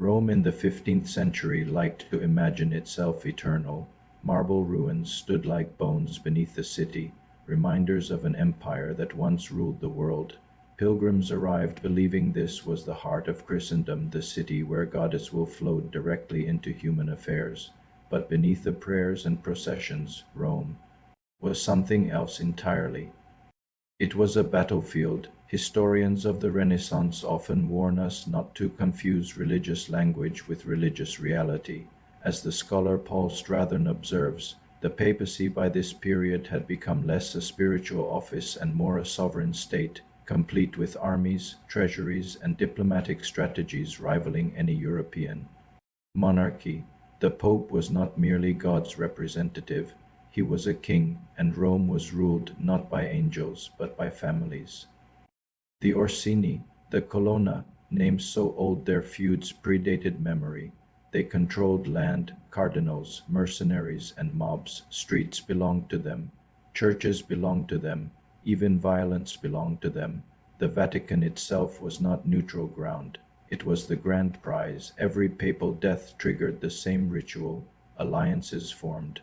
Rome in the 15th century liked to imagine itself eternal. Marble ruins stood like bones beneath the city, reminders of an empire that once ruled the world. Pilgrims arrived believing this was the heart of Christendom, the city where Goddess will flowed directly into human affairs. But beneath the prayers and processions, Rome was something else entirely. It was a battlefield. Historians of the Renaissance often warn us not to confuse religious language with religious reality. As the scholar Paul Strathern observes, the papacy by this period had become less a spiritual office and more a sovereign state, complete with armies, treasuries, and diplomatic strategies rivaling any European monarchy. The Pope was not merely God's representative. He was a king, and Rome was ruled not by angels, but by families. The Orsini, the Colonna, names so old their feuds predated memory. They controlled land, cardinals, mercenaries, and mobs. Streets belonged to them. Churches belonged to them. Even violence belonged to them. The Vatican itself was not neutral ground. It was the grand prize. Every papal death triggered the same ritual. Alliances formed.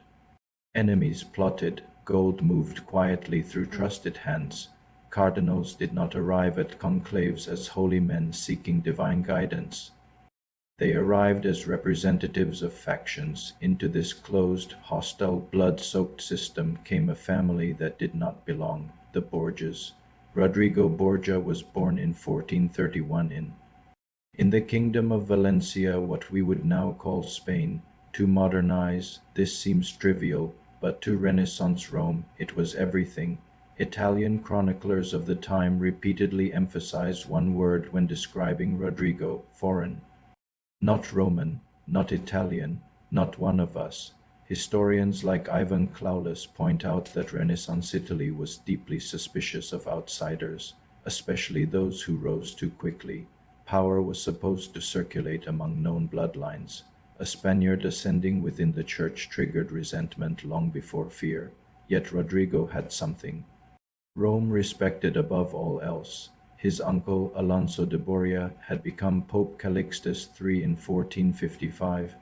Enemies plotted, gold moved quietly through trusted hands. Cardinals did not arrive at conclaves as holy men seeking divine guidance. They arrived as representatives of factions. Into this closed, hostile, blood-soaked system came a family that did not belong, the Borgias. Rodrigo Borgia was born in 1431 in the Kingdom of Valencia, what we would now call Spain. To modernize, this seems trivial, but to Renaissance Rome, it was everything. Italian chroniclers of the time repeatedly emphasized one word when describing Rodrigo: foreign. Not Roman, not Italian, not one of us. Historians like Ivan Claudius point out that Renaissance Italy was deeply suspicious of outsiders, especially those who rose too quickly. Power was supposed to circulate among known bloodlines. A Spaniard ascending within the church triggered resentment long before fear. Yet Rodrigo had something Rome respected above all else. His uncle, Alonso de Borgia, had become Pope Calixtus III in 1455.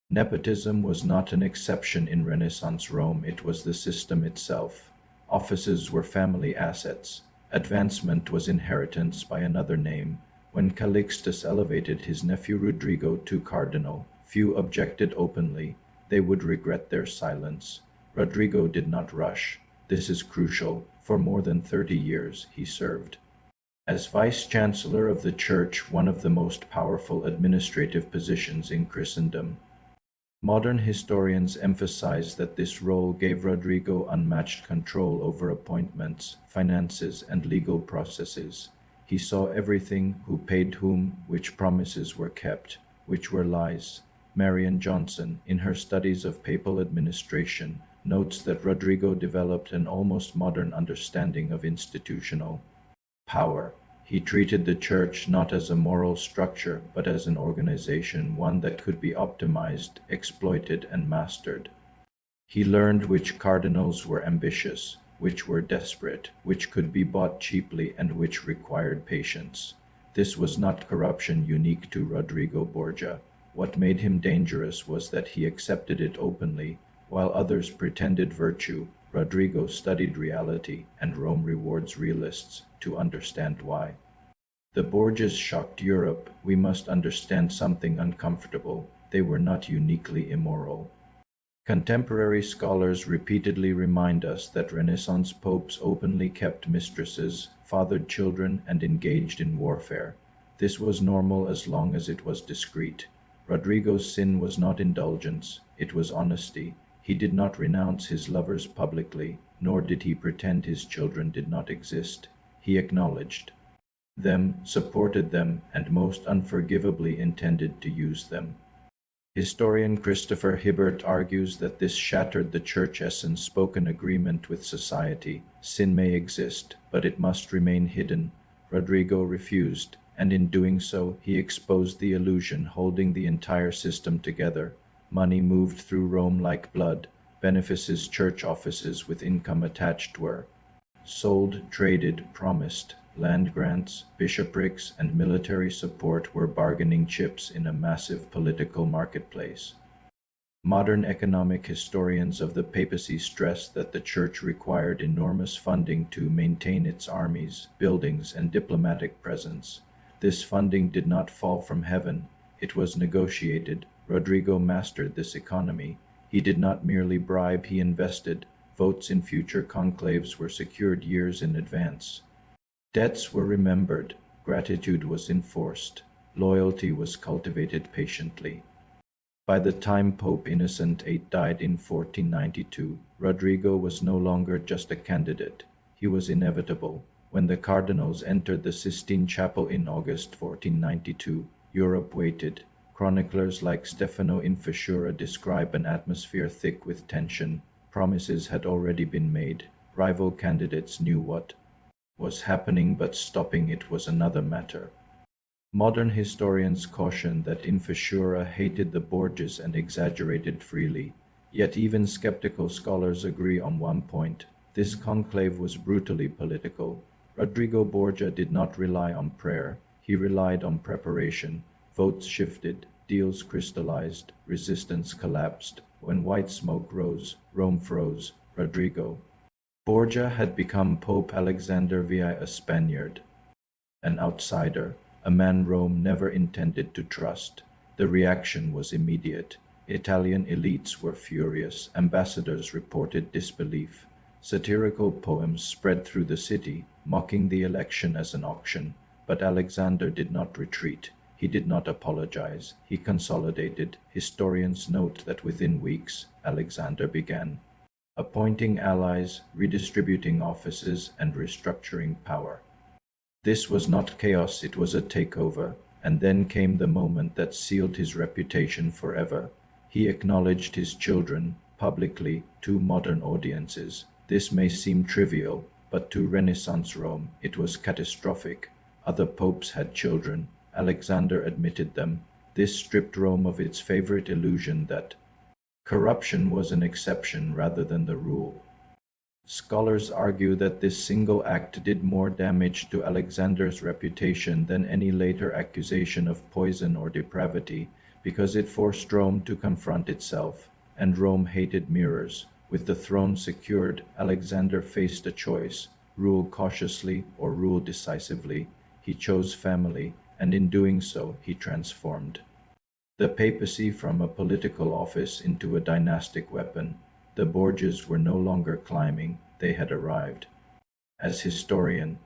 Nepotism was not an exception in Renaissance Rome, it was the system itself. Offices were family assets. Advancement was inheritance by another name. When Calixtus elevated his nephew Rodrigo to cardinal, few objected openly. They would regret their silence. Rodrigo did not rush. This is crucial. For more than 30 years, he served as vice-chancellor of the church, one of the most powerful administrative positions in Christendom. Modern historians emphasize that this role gave Rodrigo unmatched control over appointments, finances, and legal processes. He saw everything: who paid whom, which promises were kept, which were lies. Marian Johnson, in her studies of papal administration, notes that Rodrigo developed an almost modern understanding of institutional power. He treated the church not as a moral structure, but as an organization, one that could be optimized, exploited, and mastered. He learned which cardinals were ambitious, which were desperate, which could be bought cheaply, and which required patience. This was not corruption unique to Rodrigo Borgia. What made him dangerous was that he accepted it openly. While others pretended virtue, Rodrigo studied reality, and Rome rewards realists. To understand why the Borgias shocked Europe, we must understand something uncomfortable: they were not uniquely immoral. Contemporary scholars repeatedly remind us that Renaissance popes openly kept mistresses, fathered children, and engaged in warfare. This was normal as long as it was discreet. Rodrigo's sin was not indulgence, it was honesty. He did not renounce his lovers publicly, nor did he pretend his children did not exist. He acknowledged them, supported them, and most unforgivably intended to use them. Historian Christopher Hibbert argues that this shattered the church essence spoken agreement with society. Sin may exist, but it must remain hidden. Rodrigo refused, and in doing so, he exposed the illusion holding the entire system together. Money moved through Rome like blood. Benefices, church offices with income attached were sold, traded, promised. Land grants, bishoprics, and military support were bargaining chips in a massive political marketplace. Modern economic historians of the papacy stress that the Church required enormous funding to maintain its armies, buildings, and diplomatic presence. This funding did not fall from heaven, it was negotiated. Rodrigo mastered this economy. He did not merely bribe, he invested. Votes in future conclaves were secured years in advance. Debts were remembered, gratitude was enforced, loyalty was cultivated patiently. By the time Pope Innocent VIII died in 1492, Rodrigo was no longer just a candidate. He was inevitable. When the cardinals entered the Sistine Chapel in August 1492, Europe waited. Chroniclers like Stefano Infasciura describe an atmosphere thick with tension. Promises had already been made. Rival candidates knew what was happening, but stopping it was another matter. Modern historians caution that Infasciura hated the Borgias and exaggerated freely. Yet even skeptical scholars agree on one point. This conclave was brutally political. Rodrigo Borgia did not rely on prayer. He relied on preparation. Votes shifted, deals crystallized, resistance collapsed. When white smoke rose, Rome froze. Rodrigo Borgia had become Pope Alexander VI, a Spaniard, an outsider, a man Rome never intended to trust. The reaction was immediate. Italian elites were furious. Ambassadors reported disbelief. Satirical poems spread through the city, mocking the election as an auction. But Alexander did not retreat. He did not apologize. He consolidated. Historians note that within weeks, Alexander began appointing allies, redistributing offices, and restructuring power. This was not chaos, it was a takeover, and then came the moment that sealed his reputation forever. He acknowledged his children, publicly, to modern audiences. This may seem trivial, but to Renaissance Rome it was catastrophic. Other popes had children. Alexander admitted them. This stripped Rome of its favorite illusion that corruption was an exception rather than the rule. Scholars argue that this single act did more damage to Alexander's reputation than any later accusation of poison or depravity, because it forced Rome to confront itself, and Rome hated mirrors. With the throne secured, Alexander faced a choice: rule cautiously or rule decisively. He chose family, and in doing so, he transformed the papacy from a political office into a dynastic weapon. The Borgias were no longer climbing, they had arrived. As historian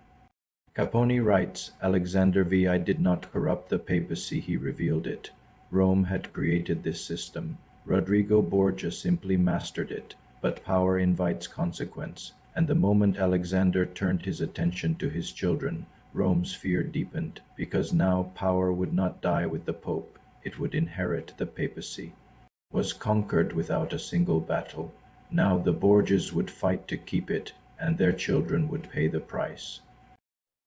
Caponi writes, Alexander VI did not corrupt the papacy, he revealed it. Rome had created this system. Rodrigo Borgia simply mastered it, but power invites consequence, and the moment Alexander turned his attention to his children, Rome's fear deepened, because now power would not die with the Pope, it would inherit the papacy. Was conquered without a single battle. Now the Borgias would fight to keep it, and their children would pay the price.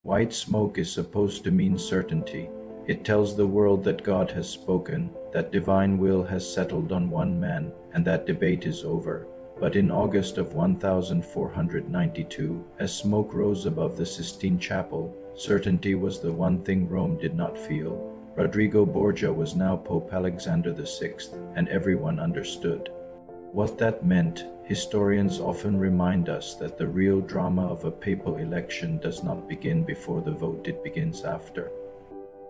White smoke is supposed to mean certainty. It tells the world that God has spoken, that divine will has settled on one man, and that debate is over. But in August of 1492, as smoke rose above the Sistine Chapel, certainty was the one thing Rome did not feel. Rodrigo Borgia was now Pope Alexander VI, and everyone understood what that meant. Historians often remind us that the real drama of a papal election does not begin before the vote, it begins after.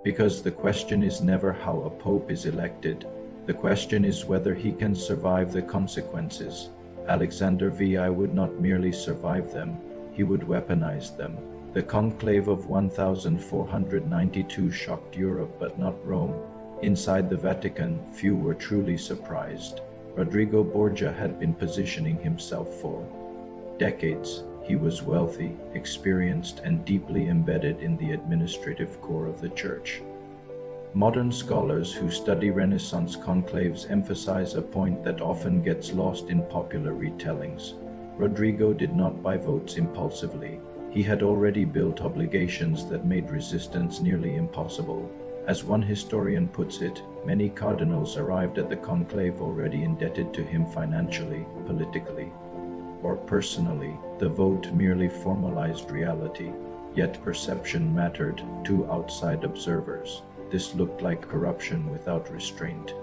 Because the question is never how a pope is elected, the question is whether he can survive the consequences. Alexander VI would not merely survive them, he would weaponize them. The conclave of 1492 shocked Europe but not Rome. Inside the Vatican, few were truly surprised. Rodrigo Borgia had been positioning himself for decades. He was wealthy, experienced, and deeply embedded in the administrative core of the Church. Modern scholars who study Renaissance conclaves emphasize a point that often gets lost in popular retellings. Rodrigo did not buy votes impulsively. He had already built obligations that made resistance nearly impossible. As one historian puts it, many cardinals arrived at the conclave already indebted to him financially, politically, or personally. The vote merely formalized reality. Yet perception mattered to outside observers. This looked like corruption without restraint.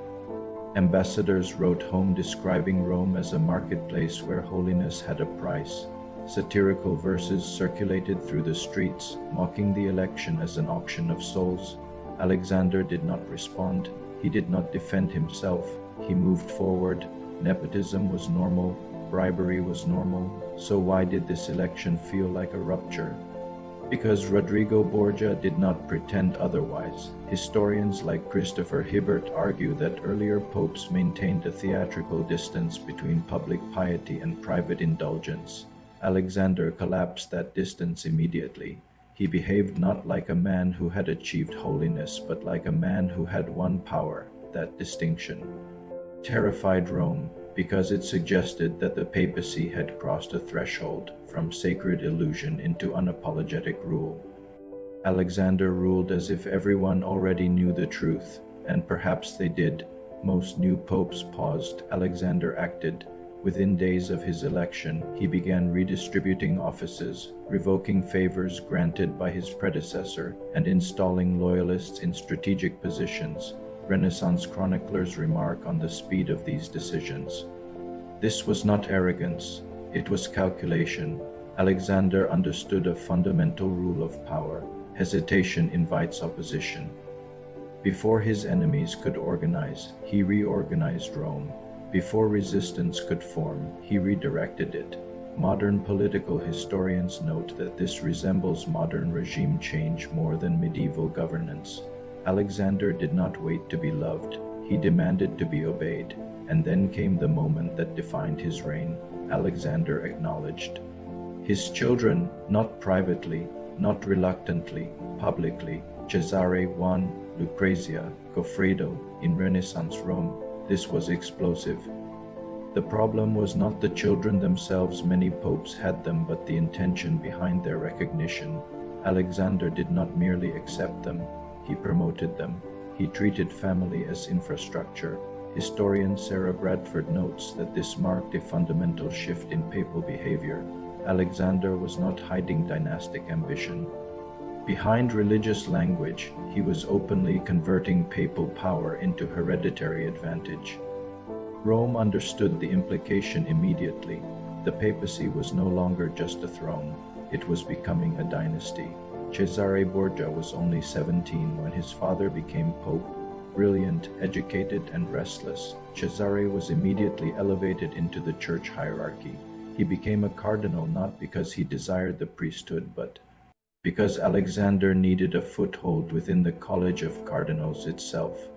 Ambassadors wrote home describing Rome as a marketplace where holiness had a price. Satirical verses circulated through the streets, mocking the election as an auction of souls. Alexander did not respond. He did not defend himself. He moved forward. Nepotism was normal. Bribery was normal. So why did this election feel like a rupture? Because Rodrigo Borgia did not pretend otherwise. Historians like Christopher Hibbert argue that earlier popes maintained a theatrical distance between public piety and private indulgence. Alexander collapsed that distance immediately. He behaved not like a man who had achieved holiness, but like a man who had won power, that distinction. Terrified Rome, because it suggested that the papacy had crossed a threshold from sacred illusion into unapologetic rule. Alexander ruled as if everyone already knew the truth, and perhaps they did. Most new popes paused. Alexander acted. Within days of his election, he began redistributing offices, revoking favors granted by his predecessor, and installing loyalists in strategic positions. Renaissance chroniclers remark on the speed of these decisions. This was not arrogance, it was calculation. Alexander understood a fundamental rule of power. Hesitation invites opposition. Before his enemies could organize, he reorganized Rome. Before resistance could form, he redirected it. Modern political historians note that this resembles modern regime change more than medieval governance. Alexander did not wait to be loved, he demanded to be obeyed, and then came the moment that defined his reign. Alexander acknowledged his children, not privately, not reluctantly, publicly. Cesare I, Lucrezia, Goffredo, in Renaissance Rome. This was explosive. The problem was not the children themselves, many popes had them, but the intention behind their recognition. Alexander did not merely accept them, he promoted them. He treated family as infrastructure. Historian Sarah Bradford notes that this marked a fundamental shift in papal behavior. Alexander was not hiding dynastic ambition. Behind religious language, he was openly converting papal power into hereditary advantage. Rome understood the implication immediately. The papacy was no longer just a throne, it was becoming a dynasty. Cesare Borgia was only 17 when his father became pope. Brilliant, educated, and restless, Cesare was immediately elevated into the church hierarchy. He became a cardinal not because he desired the priesthood, but because Alexander needed a foothold within the College of Cardinals itself.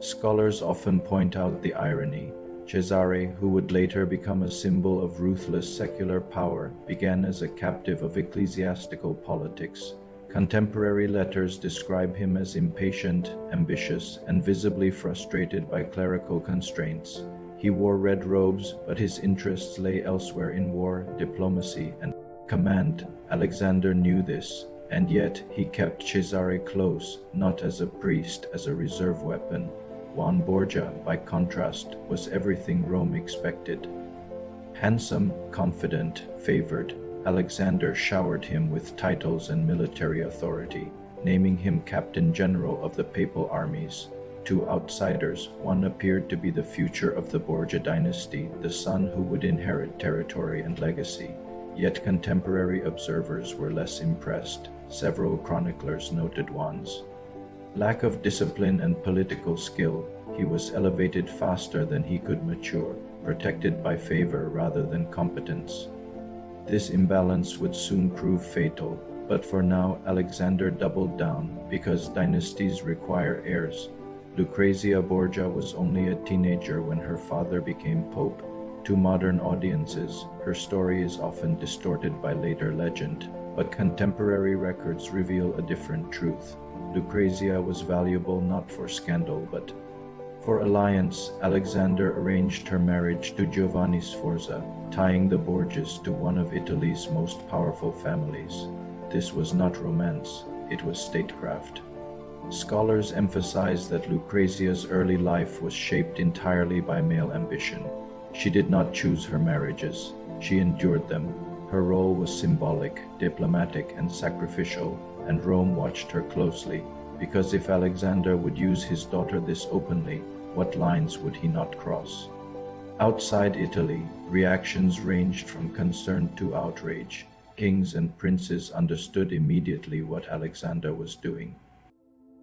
Scholars often point out the irony. Cesare, who would later become a symbol of ruthless secular power, began as a captive of ecclesiastical politics. Contemporary letters describe him as impatient, ambitious, and visibly frustrated by clerical constraints. He wore red robes, but his interests lay elsewhere in war, diplomacy, and command. Alexander knew this, and yet he kept Cesare close, not as a priest, as a reserve weapon. Juan Borgia, by contrast, was everything Rome expected. Handsome, confident, favored, Alexander showered him with titles and military authority, naming him Captain General of the papal armies. To outsiders, one appeared to be the future of the Borgia dynasty, the son who would inherit territory and legacy. Yet contemporary observers were less impressed. Several chroniclers noted Juan's lack of discipline and political skill. He was elevated faster than he could mature, protected by favor rather than competence. This imbalance would soon prove fatal, but for now Alexander doubled down, because dynasties require heirs. Lucrezia Borgia was only a teenager when her father became pope. To modern audiences, her story is often distorted by later legend, but contemporary records reveal a different truth. Lucrezia was valuable not for scandal, but for alliance. Alexander arranged her marriage to Giovanni Sforza, tying the Borgias to one of Italy's most powerful families. This was not romance, it was statecraft. Scholars emphasize that Lucrezia's early life was shaped entirely by male ambition. She did not choose her marriages, she endured them. Her role was symbolic, diplomatic, and sacrificial, and Rome watched her closely, because if Alexander would use his daughter this openly, what lines would he not cross? Outside Italy, reactions ranged from concern to outrage. Kings and princes understood immediately what Alexander was doing.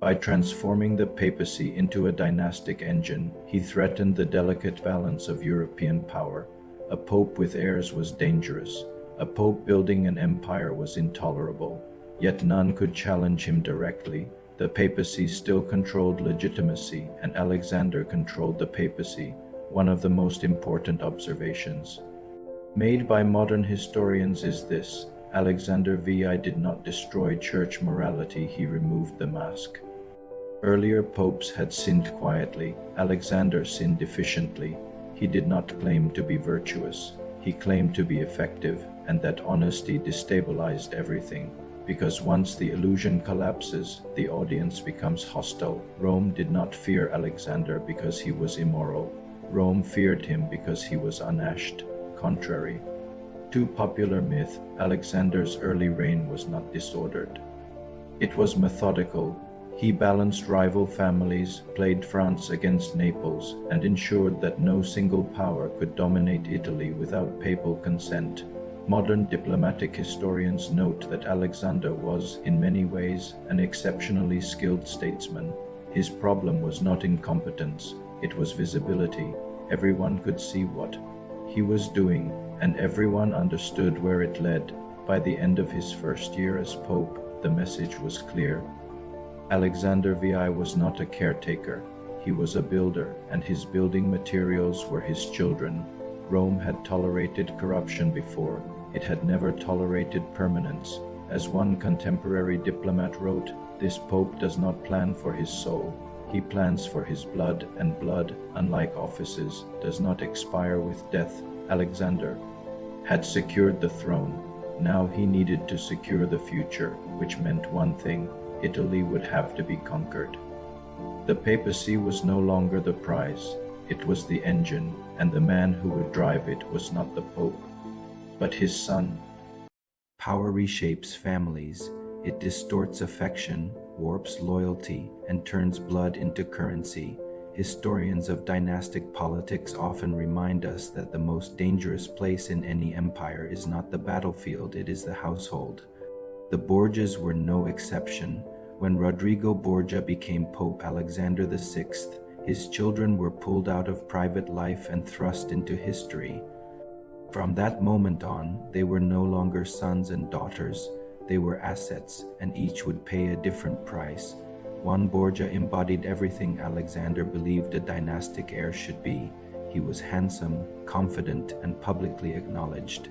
By transforming the papacy into a dynastic engine, he threatened the delicate balance of European power. A pope with heirs was dangerous. A pope building an empire was intolerable. Yet none could challenge him directly. The papacy still controlled legitimacy, and Alexander controlled the papacy, one of the most important observations made by modern historians is this: Alexander VI did not destroy church morality, he removed the mask. Earlier popes had sinned quietly. Alexander sinned efficiently. He did not claim to be virtuous. He claimed to be effective, and that honesty destabilized everything. Because once the illusion collapses, the audience becomes hostile. Rome did not fear Alexander because he was immoral. Rome feared him because he was unashed. Contrary to popular myth, Alexander's early reign was not disordered. It was methodical. He balanced rival families, played France against Naples, and ensured that no single power could dominate Italy without papal consent. Modern diplomatic historians note that Alexander was, in many ways, an exceptionally skilled statesman. His problem was not incompetence, it was visibility. Everyone could see what he was doing, and everyone understood where it led. By the end of his first year as Pope, the message was clear. Alexander VI was not a caretaker. He was a builder, and his building materials were his children. Rome had tolerated corruption before. It had never tolerated permanence. As one contemporary diplomat wrote, "This Pope does not plan for his soul. He plans for his blood, and blood, unlike offices, does not expire with death." Alexander had secured the throne. Now he needed to secure the future, which meant one thing: Italy would have to be conquered. The papacy was no longer the prize. It was the engine, and the man who would drive it was not the Pope, but his son. Power reshapes families. It distorts affection, warps loyalty, and turns blood into currency. Historians of dynastic politics often remind us that the most dangerous place in any empire is not the battlefield, it is the household. The Borgias were no exception. When Rodrigo Borgia became Pope Alexander VI, his children were pulled out of private life and thrust into history. From that moment on, they were no longer sons and daughters. They were assets, and each would pay a different price. One Borgia embodied everything Alexander believed a dynastic heir should be. He was handsome, confident, and publicly acknowledged.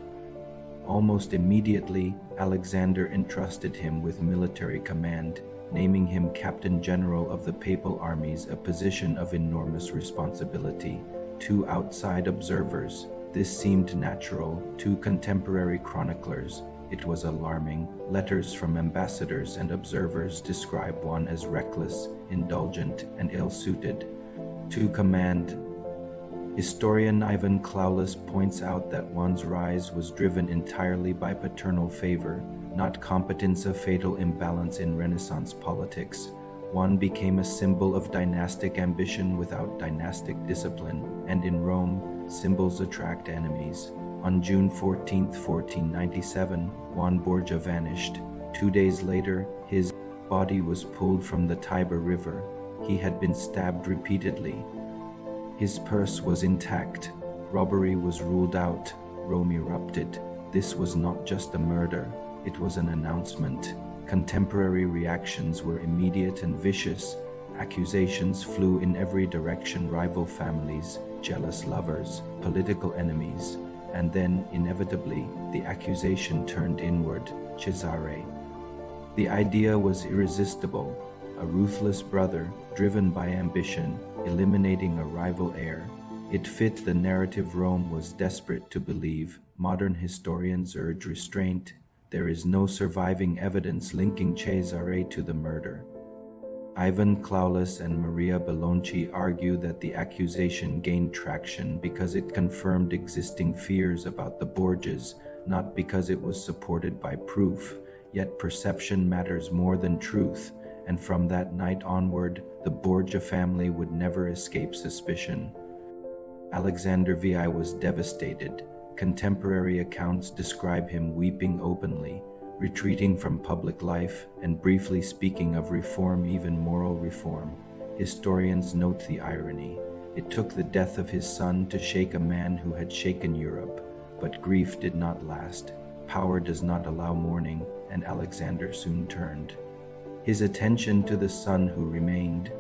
Almost immediately, Alexander entrusted him with military command, naming him Captain General of the Papal Armies, a position of enormous responsibility. To outside observers, this seemed natural. To contemporary chroniclers, it was alarming. Letters from ambassadors and observers describe one as reckless, indulgent, and ill-suited to command. Historian Ivan Cloulus points out that one's rise was driven entirely by paternal favor, not competence, a fatal imbalance in Renaissance politics. One became a symbol of dynastic ambition without dynastic discipline, and in Rome, symbols attract enemies. On June 14, 1497, Juan Borgia vanished. 2 days later, his body was pulled from the Tiber River. He had been stabbed repeatedly. His purse was intact. Robbery was ruled out. Rome erupted. This was not just a murder, it was an announcement. Contemporary reactions were immediate and vicious. Accusations flew in every direction: rival families, jealous lovers, political enemies. And then, inevitably, the accusation turned inward: Cesare. The idea was irresistible: a ruthless brother, driven by ambition, eliminating a rival heir. It fit the narrative Rome was desperate to believe. Modern historians urge restraint. There is no surviving evidence linking Cesare to the murder. Ivan Cloulus and Maria Bellonci argue that the accusation gained traction because it confirmed existing fears about the Borgias, not because it was supported by proof, yet perception matters more than truth, and from that night onward, the Borgia family would never escape suspicion. Alexander VI was devastated. Contemporary accounts describe him weeping openly, retreating from public life, and briefly speaking of reform, even moral reform. Historians note the irony. It took the death of his son to shake a man who had shaken Europe, but grief did not last. Power does not allow mourning, and Alexander soon turned his attention to the son who remained.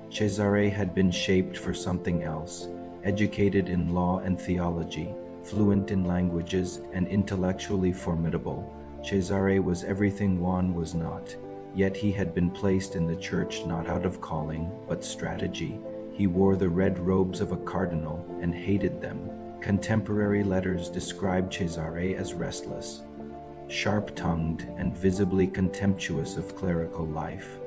Cesare had been shaped for something else. Educated in law and theology, fluent in languages, and intellectually formidable, Cesare was everything Juan was not. Yet he had been placed in the church not out of calling, but strategy. He wore the red robes of a cardinal and hated them. Contemporary letters describe Cesare as restless, sharp-tongued, and visibly contemptuous of clerical life.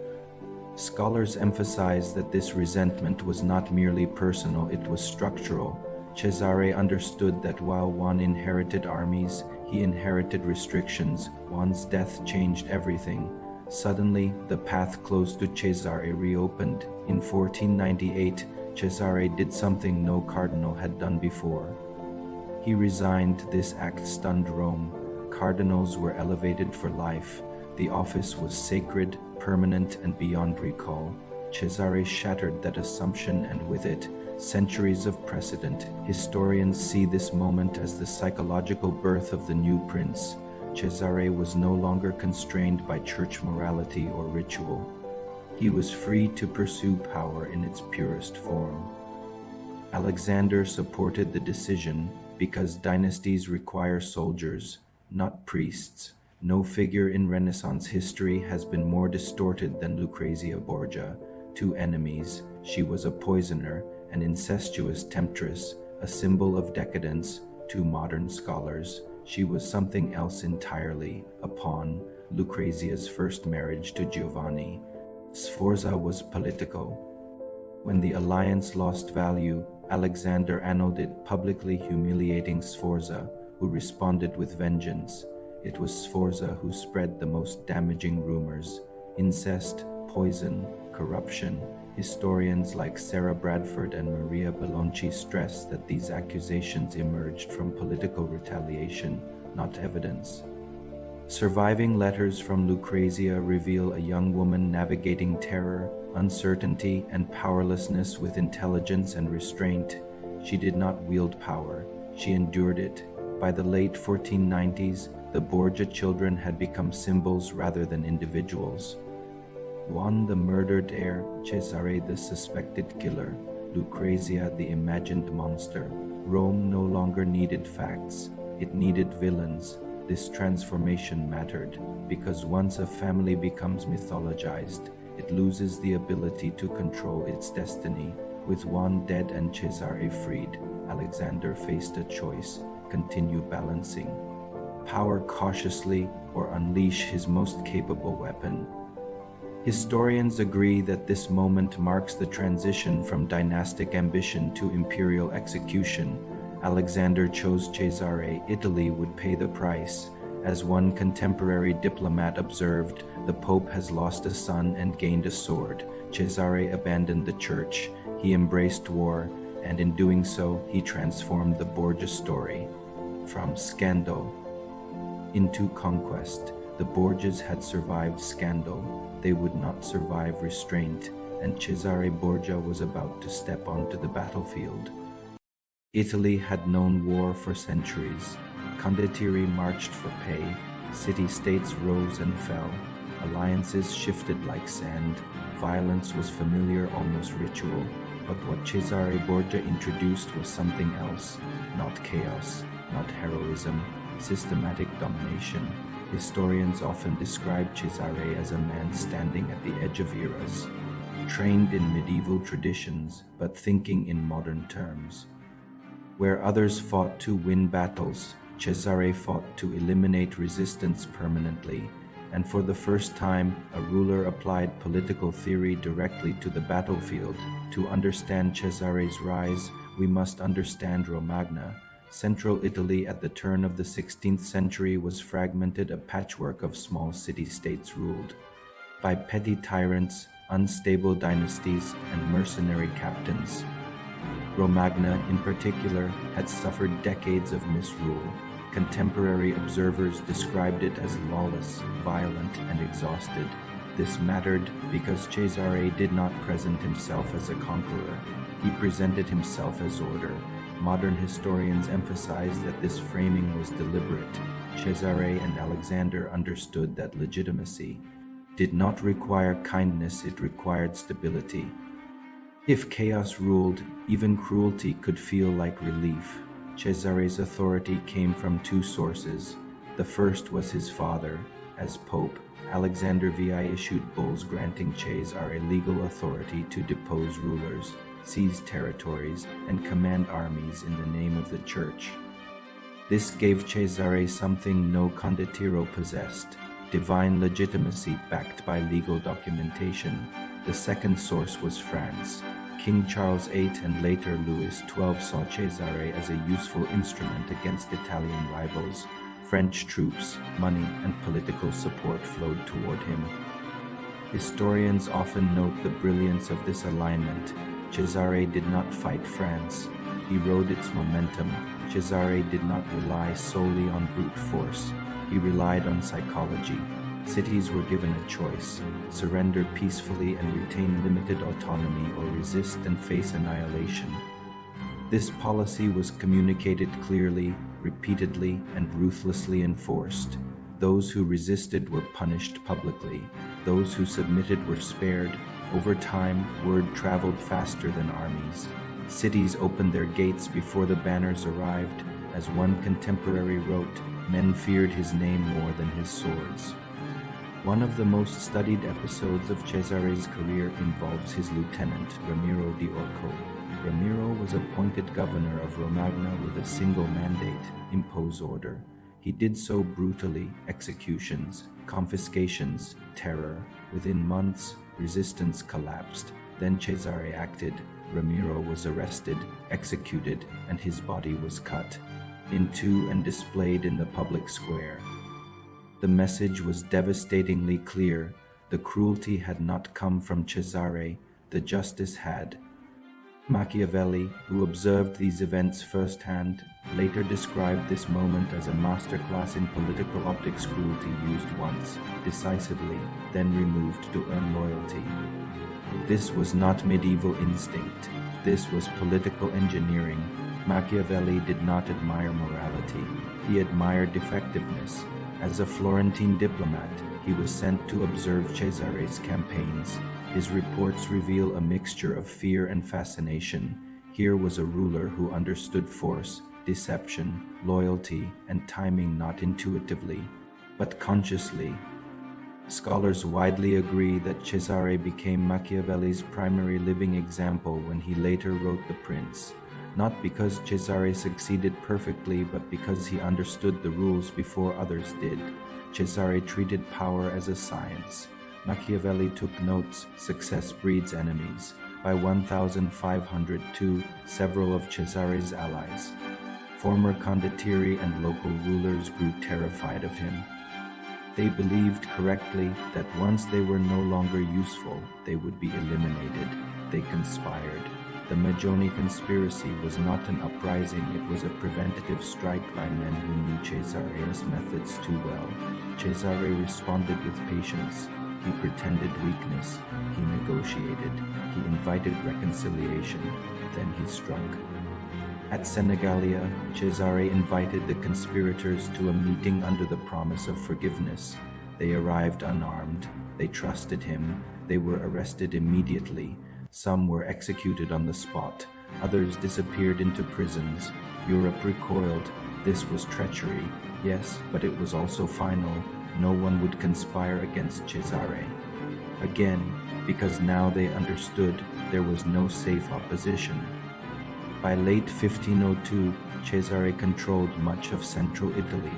Scholars emphasize that this resentment was not merely personal, it was structural. Cesare understood that while Juan inherited armies, he inherited restrictions. Juan's death changed everything. Suddenly, the path closed to Cesare reopened. In 1498, Cesare did something no cardinal had done before. He resigned. This act stunned Rome. Cardinals were elevated for life. The office was sacred, permanent, and beyond recall. Cesare shattered that assumption, and with it, centuries of precedent. Historians see this moment as the psychological birth of the new prince. Cesare was no longer constrained by church morality or ritual. He was free to pursue power in its purest form. Alexander supported the decision because dynasties require soldiers, not priests. No figure in Renaissance history has been more distorted than Lucrezia Borgia. Two enemies, she was a poisoner, an incestuous temptress, a symbol of decadence. To modern scholars, she was something else entirely, a pawn, Lucrezia's first marriage to Giovanni. Sforza was political. When the alliance lost value, Alexander annulled it, publicly humiliating Sforza, who responded with vengeance. It was Sforza who spread the most damaging rumors: incest, poison, corruption. Historians like Sarah Bradford and Maria Bellonci stress that these accusations emerged from political retaliation, not evidence. Surviving letters from Lucrezia reveal a young woman navigating terror, uncertainty, and powerlessness with intelligence and restraint. She did not wield power, she endured it. By the late 1490s, the Borgia children had become symbols rather than individuals. Juan the murdered heir, Cesare the suspected killer, Lucrezia the imagined monster. Rome no longer needed facts, it needed villains. This transformation mattered, because once a family becomes mythologized, it loses the ability to control its destiny. With Juan dead and Cesare freed, Alexander faced a choice: continue balancing power cautiously or unleash his most capable weapon. Historians agree that this moment marks the transition from dynastic ambition to imperial execution. Alexander chose Cesare. Italy would pay the price. As one contemporary diplomat observed, the Pope has lost a son and gained a sword. Cesare abandoned the church. He embraced war, and in doing so, he transformed the Borgia story. From scandal into conquest, the Borgias had survived scandal. They would not survive restraint, and Cesare Borgia was about to step onto the battlefield. Italy had known war for centuries. Condottieri marched for pay, city-states rose and fell, alliances shifted like sand, violence was familiar, almost ritual. But what Cesare Borgia introduced was something else, not chaos, not heroism, systematic domination. Historians often describe Cesare as a man standing at the edge of eras, trained in medieval traditions, but thinking in modern terms. Where others fought to win battles, Cesare fought to eliminate resistance permanently, and for the first time, a ruler applied political theory directly to the battlefield. To understand Cesare's rise, we must understand Romagna. Central Italy at the turn of the 16th century was fragmented, a patchwork of small city-states ruled by petty tyrants, unstable dynasties, and mercenary captains. Romagna, in particular, had suffered decades of misrule. Contemporary observers described it as lawless, violent, and exhausted. This mattered because Cesare did not present himself as a conqueror. He presented himself as order. Modern historians emphasize that this framing was deliberate. Cesare and Alexander understood that legitimacy did not require kindness, it required stability. If chaos ruled, even cruelty could feel like relief. Cesare's authority came from two sources. The first was his father. As Pope, Alexander VI issued bulls granting Cesare legal authority to depose rulers, seize territories, and command armies in the name of the Church. This gave Cesare something no condottiero possessed: divine legitimacy backed by legal documentation. The second source was France. King Charles VIII and later Louis XII saw Cesare as a useful instrument against Italian rivals. French troops, money, and political support flowed toward him. Historians often note the brilliance of this alignment. Cesare did not fight France. He rode its momentum. Cesare did not rely solely on brute force. He relied on psychology. Cities were given a choice: surrender peacefully and retain limited autonomy, or resist and face annihilation. This policy was communicated clearly, repeatedly, and ruthlessly enforced. Those who resisted were punished publicly. Those who submitted were spared. Over time, word traveled faster than armies. Cities opened their gates before the banners arrived. As one contemporary wrote, men feared his name more than his swords. One of the most studied episodes of Cesare's career involves his lieutenant, Ramiro di Orco. Ramiro was appointed governor of Romagna with a single mandate: impose order. He did so brutally: executions, confiscations, terror. Within months, resistance collapsed. Then Cesare acted. Ramiro was arrested, executed, and his body was cut in two and displayed in the public square. The message was devastatingly clear. The cruelty had not come from Cesare, the justice had. Machiavelli, who observed these events firsthand, later described this moment as a masterclass in political optics: cruelty used once, decisively, then removed to earn loyalty. This was not medieval instinct. This was political engineering. Machiavelli did not admire morality. He admired effectiveness. As a Florentine diplomat, he was sent to observe Cesare's campaigns. His reports reveal a mixture of fear and fascination. Here was a ruler who understood force, deception, loyalty, and timing not intuitively, but consciously. Scholars widely agree that Cesare became Machiavelli's primary living example when he later wrote The Prince, not because Cesare succeeded perfectly, but because he understood the rules before others did. Cesare treated power as a science. Machiavelli took notes. Success breeds enemies. By 1502, several of Cesare's allies, former condottieri and local rulers, grew terrified of him. They believed correctly that once they were no longer useful, they would be eliminated. They conspired. The Magione conspiracy was not an uprising, it was a preventative strike by men who knew Cesare's methods too well. Cesare responded with patience. He pretended weakness. He negotiated. He invited reconciliation. Then he struck. At Senegalia, Cesare invited the conspirators to a meeting under the promise of forgiveness. They arrived unarmed. They trusted him. They were arrested immediately. Some were executed on the spot. Others disappeared into prisons. Europe recoiled. This was treachery. Yes, but it was also final. No one would conspire against Cesare again, because now they understood there was no safe opposition. By late 1502, Cesare controlled much of central Italy.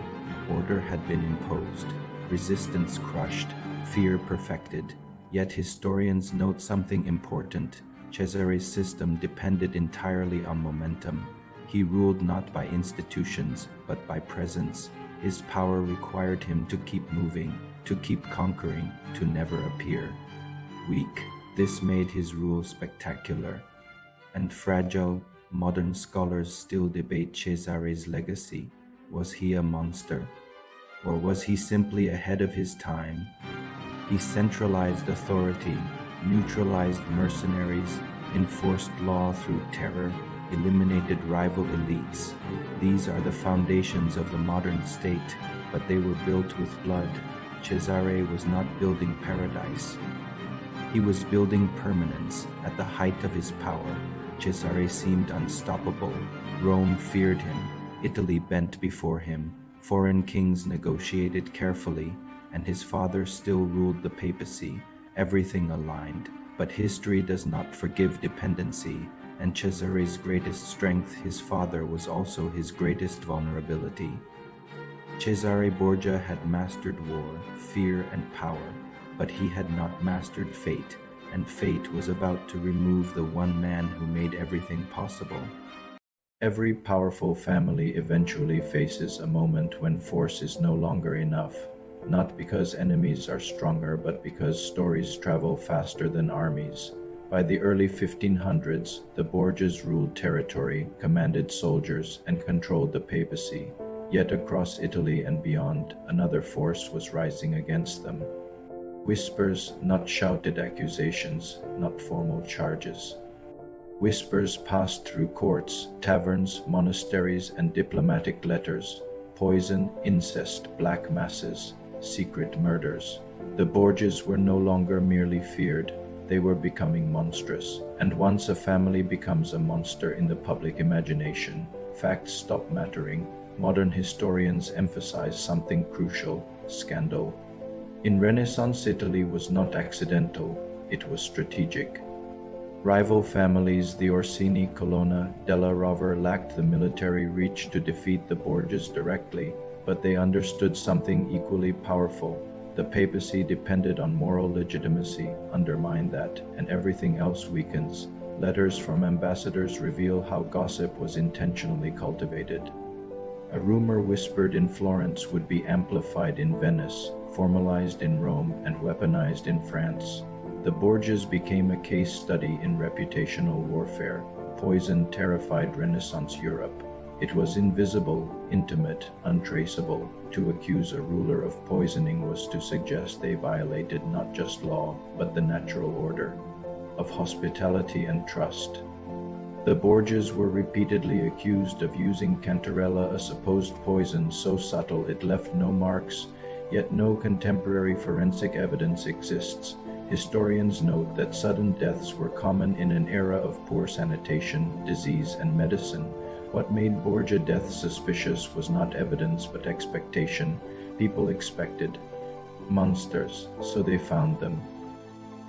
Order had been imposed, resistance crushed, fear perfected. Yet historians note something important. Cesare's system depended entirely on momentum. He ruled not by institutions, but by presence. His power required him to keep moving, to keep conquering, to never appear weak. This made his rule spectacular and fragile. Modern scholars still debate Cesare's legacy. Was he a monster? Or was he simply ahead of his time? He centralized authority, neutralized mercenaries, enforced law through terror, eliminated rival elites. These are the foundations of the modern state, but they were built with blood. Cesare was not building paradise. He was building permanence. At the height of his power, Cesare seemed unstoppable. Rome feared him. Italy bent before him. Foreign kings negotiated carefully, and his father still ruled the papacy. Everything aligned. But history does not forgive dependency, and Cesare's greatest strength, his father, was also his greatest vulnerability. Cesare Borgia had mastered war, fear, and power, but he had not mastered fate, and fate was about to remove the one man who made everything possible. Every powerful family eventually faces a moment when force is no longer enough, not because enemies are stronger, but because stories travel faster than armies. By the early 1500s, the Borgias ruled territory, commanded soldiers, and controlled the papacy. Yet across Italy and beyond, another force was rising against them. Whispers, not shouted accusations, not formal charges. Whispers passed through courts, taverns, monasteries, and diplomatic letters. Poison, incest, black masses, secret murders. The Borgias were no longer merely feared, they were becoming monstrous. And once a family becomes a monster in the public imagination, facts stop mattering. Modern historians emphasize something crucial: scandal. In Renaissance Italy was not accidental, it was strategic. Rival families, the Orsini, Colonna, della Rovere, lacked the military reach to defeat the Borgias directly, but they understood something equally powerful. The papacy depended on moral legitimacy. Undermine that, and everything else weakens. Letters from ambassadors reveal how gossip was intentionally cultivated. A rumor whispered in Florence would be amplified in Venice, formalized in Rome, and weaponized in France. The Borgias became a case study in reputational warfare. Poison terrified Renaissance Europe. It was invisible, intimate, untraceable. To accuse a ruler of poisoning was to suggest they violated not just law, but the natural order of hospitality and trust. The Borgias were repeatedly accused of using cantarella, a supposed poison so subtle it left no marks, yet no contemporary forensic evidence exists. Historians note that sudden deaths were common in an era of poor sanitation, disease, and medicine. What made Borgia death suspicious was not evidence but expectation. People expected monsters, so they found them.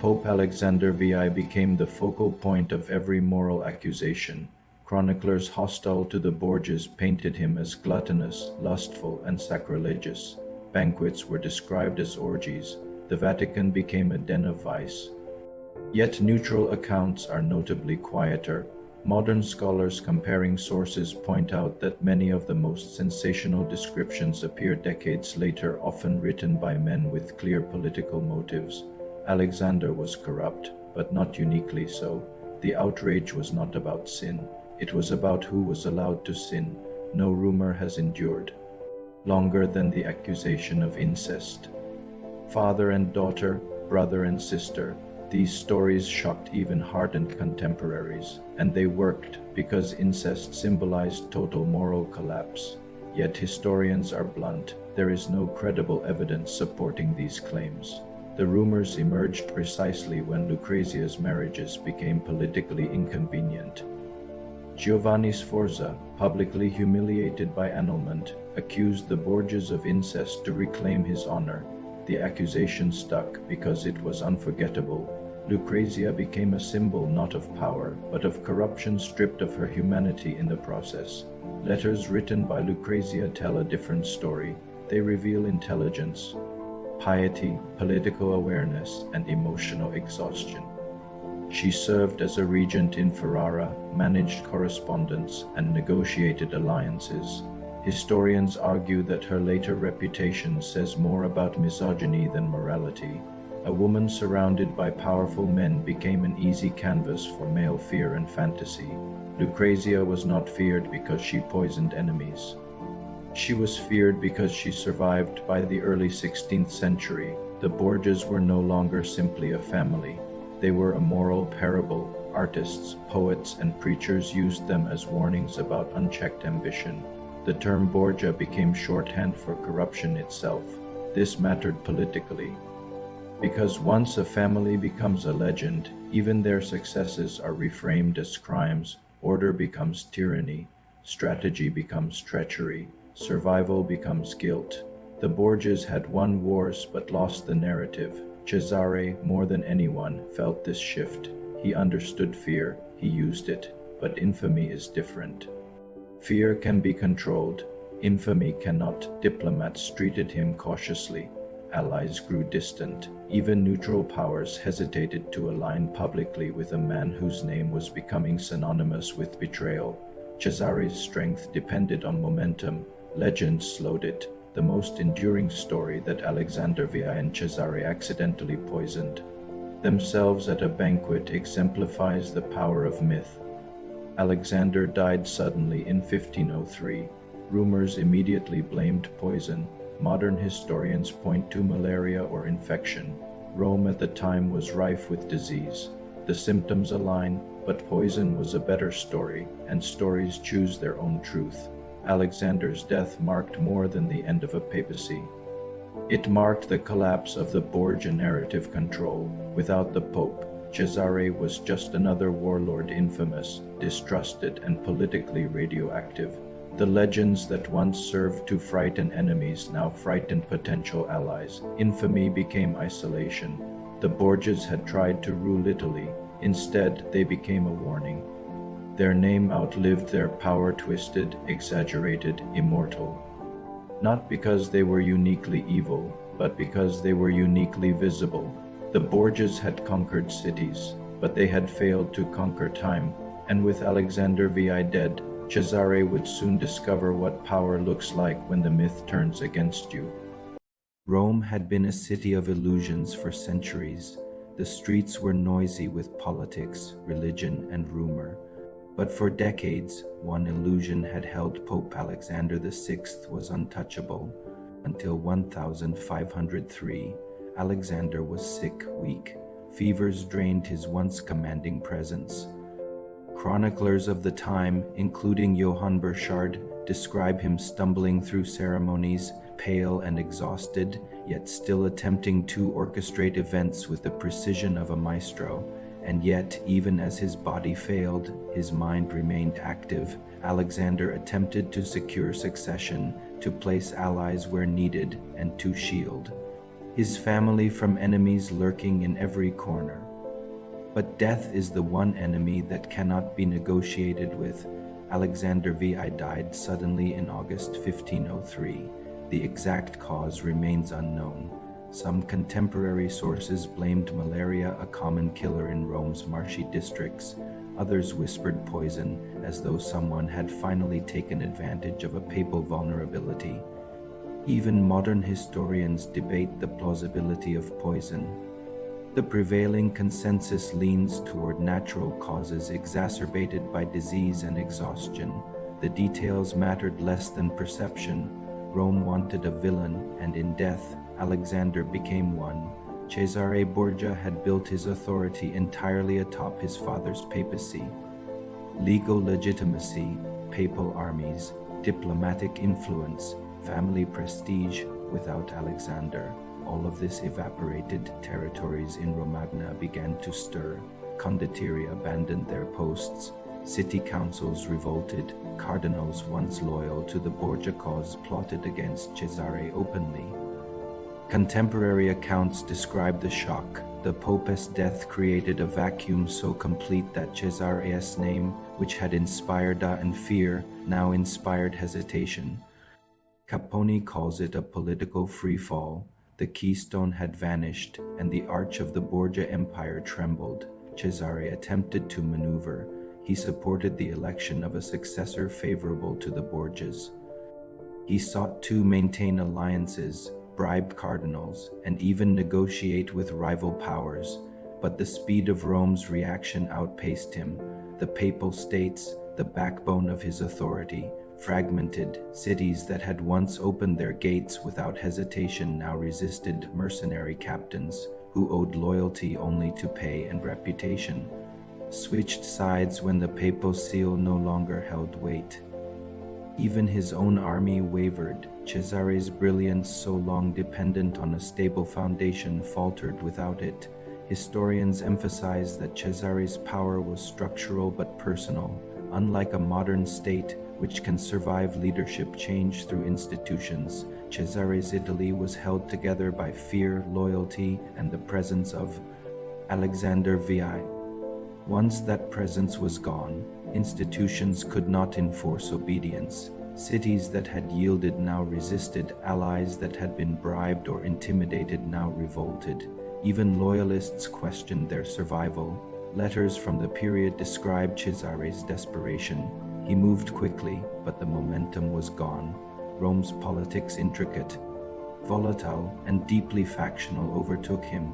Pope Alexander VI became the focal point of every moral accusation. Chroniclers hostile to the Borgias painted him as gluttonous, lustful, and sacrilegious. Banquets were described as orgies. The Vatican became a den of vice. Yet neutral accounts are notably quieter. Modern scholars comparing sources point out that many of the most sensational descriptions appear decades later, often written by men with clear political motives. Alexander was corrupt, but not uniquely so. The outrage was not about sin. It was about who was allowed to sin. No rumor has endured longer than the accusation of incest. Father and daughter, brother and sister, these stories shocked even hardened contemporaries, and they worked because incest symbolized total moral collapse. Yet historians are blunt. There is no credible evidence supporting these claims. The rumors emerged precisely when Lucrezia's marriages became politically inconvenient. Giovanni Sforza, publicly humiliated by annulment, accused the Borgias of incest to reclaim his honor. The accusation stuck because it was unforgettable. Lucrezia became a symbol not of power, but of corruption stripped of her humanity in the process. Letters written by Lucrezia tell a different story. They reveal intelligence, piety, political awareness, and emotional exhaustion. She served as a regent in Ferrara, managed correspondence, and negotiated alliances. Historians argue that her later reputation says more about misogyny than morality. A woman surrounded by powerful men became an easy canvas for male fear and fantasy. Lucrezia was not feared because she poisoned enemies. She was feared because she survived. By the early 16th century, the Borgias were no longer simply a family. They were a moral parable. Artists, poets, and preachers used them as warnings about unchecked ambition. The term Borgia became shorthand for corruption itself. This mattered politically, because once a family becomes a legend, even their successes are reframed as crimes. Order becomes tyranny, strategy becomes treachery, survival becomes guilt. The Borgias had won wars but lost the narrative. Cesare, more than anyone, felt this shift. He understood fear, he used it, but infamy is different. Fear can be controlled, infamy cannot. Diplomats treated him cautiously. Allies grew distant. Even neutral powers hesitated to align publicly with a man whose name was becoming synonymous with betrayal. Cesare's strength depended on momentum. Legend slowed it. The most enduring story that Alexander VI and Cesare accidentally poisoned themselves at a banquet exemplifies the power of myth. Alexander died suddenly in 1503. Rumors immediately blamed poison. Modern historians point to malaria or infection. Rome at the time was rife with disease. The symptoms align, but poison was a better story, and stories choose their own truth. Alexander's death marked more than the end of a papacy. It marked the collapse of the Borgia narrative control. Without the Pope, Cesare was just another warlord, infamous, distrusted, and politically radioactive. The legends that once served to frighten enemies now frightened potential allies. Infamy became isolation. The Borgias had tried to rule Italy. Instead, they became a warning. Their name outlived their power, twisted, exaggerated, immortal. Not because they were uniquely evil, but because they were uniquely visible. The Borgias had conquered cities, but they had failed to conquer time. And with Alexander VI dead, Cesare would soon discover what power looks like when the myth turns against you. Rome had been a city of illusions for centuries. The streets were noisy with politics, religion, and rumor. But for decades, one illusion had held. Pope Alexander VI was untouchable. Until 1503, Alexander was sick, weak. Fevers drained his once commanding presence. Chroniclers of the time, including Johann Burchard, describe him stumbling through ceremonies, pale and exhausted, yet still attempting to orchestrate events with the precision of a maestro. And yet, even as his body failed, his mind remained active. Alexander attempted to secure succession, to place allies where needed, and to shield his family from enemies lurking in every corner. But death is the one enemy that cannot be negotiated with. Alexander VI died suddenly in August 1503. The exact cause remains unknown. Some contemporary sources blamed malaria, a common killer in Rome's marshy districts. Others whispered poison, as though someone had finally taken advantage of a papal vulnerability. Even modern historians debate the plausibility of poison. The prevailing consensus leans toward natural causes exacerbated by disease and exhaustion. The details mattered less than perception. Rome wanted a villain, and in death, Alexander became one. Cesare Borgia had built his authority entirely atop his father's papacy. Legal legitimacy, papal armies, diplomatic influence, family prestige. Without Alexander, all of this evaporated. Territories in Romagna began to stir. Condottieri abandoned their posts. City councils revolted. Cardinals once loyal to the Borgia cause plotted against Cesare openly. Contemporary accounts describe the shock. The Pope's death created a vacuum so complete that Cesare's name, which had inspired awe and fear, now inspired hesitation. Caponi calls it a political freefall. The keystone had vanished, and the arch of the Borgia Empire trembled. Cesare attempted to maneuver. He supported the election of a successor favorable to the Borgias. He sought to maintain alliances, bribe cardinals, and even negotiate with rival powers, but the speed of Rome's reaction outpaced him. The Papal States, the backbone of his authority, fragmented. Cities that had once opened their gates without hesitation now resisted mercenary captains who owed loyalty only to pay and reputation, switched sides when the papal seal no longer held weight. Even his own army wavered. Cesare's brilliance, so long dependent on a stable foundation, faltered without it. Historians emphasize that Cesare's power was structural but personal. Unlike a modern state, which can survive leadership change through institutions, Cesare's Italy was held together by fear, loyalty, and the presence of Alexander VI. Once that presence was gone, institutions could not enforce obedience. Cities that had yielded now resisted. Allies that had been bribed or intimidated now revolted. Even loyalists questioned their survival. Letters from the period describe Cesare's desperation. He moved quickly, but the momentum was gone. Rome's politics, intricate, volatile, and deeply factional, overtook him.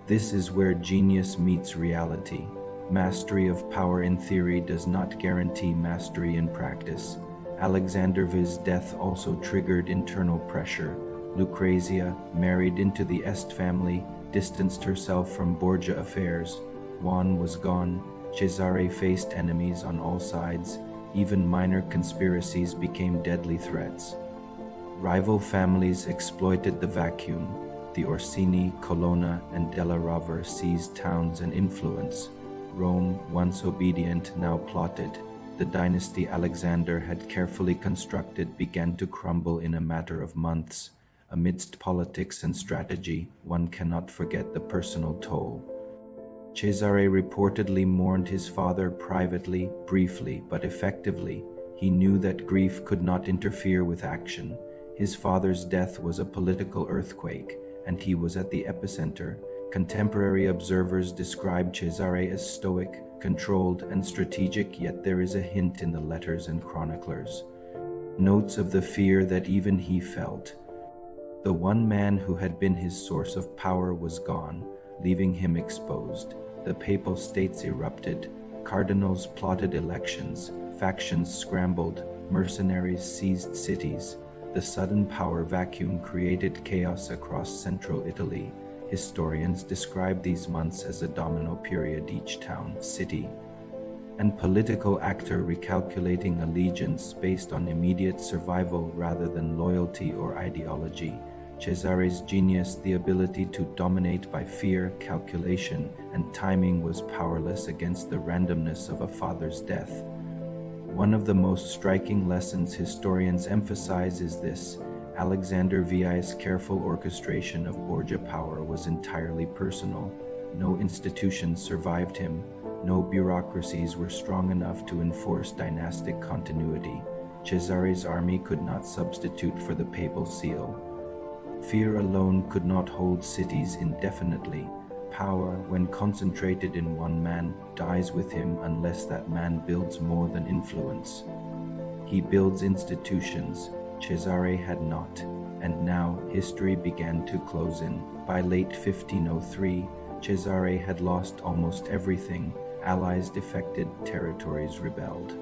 This is where genius meets reality. Mastery of power in theory does not guarantee mastery in practice. Alexander V's death also triggered internal pressure. Lucrezia, married into the Este family, distanced herself from Borgia affairs. Juan was gone. Cesare faced enemies on all sides. Even minor conspiracies became deadly threats. Rival families exploited the vacuum. The Orsini, Colonna, and Della Rovere seized towns and influence. Rome, once obedient, now plotted. The dynasty Alexander had carefully constructed began to crumble in a matter of months. Amidst politics and strategy, one cannot forget the personal toll. Cesare reportedly mourned his father privately, briefly, but effectively. He knew that grief could not interfere with action. His father's death was a political earthquake, and he was at the epicenter. Contemporary observers describe Cesare as stoic, controlled, and strategic, yet there is a hint in the letters and chroniclers. Notes of the fear that even he felt. The one man who had been his source of power was gone, leaving him exposed. The Papal States erupted. Cardinals plotted elections. Factions scrambled. Mercenaries seized cities. The sudden power vacuum created chaos across central Italy. Historians describe these months as a domino period, each town, city, and political actor recalculating allegiance based on immediate survival rather than loyalty or ideology. Cesare's genius, the ability to dominate by fear, calculation, and timing, was powerless against the randomness of a father's death. One of the most striking lessons historians emphasize is this: Alexander VI's careful orchestration of Borgia power was entirely personal. No institutions survived him. No bureaucracies were strong enough to enforce dynastic continuity. Cesare's army could not substitute for the papal seal. Fear alone could not hold cities indefinitely. Power, when concentrated in one man, dies with him unless that man builds more than influence. He builds institutions. Cesare had not, and now history began to close in. By late 1503, Cesare had lost almost everything. Allies defected, territories rebelled.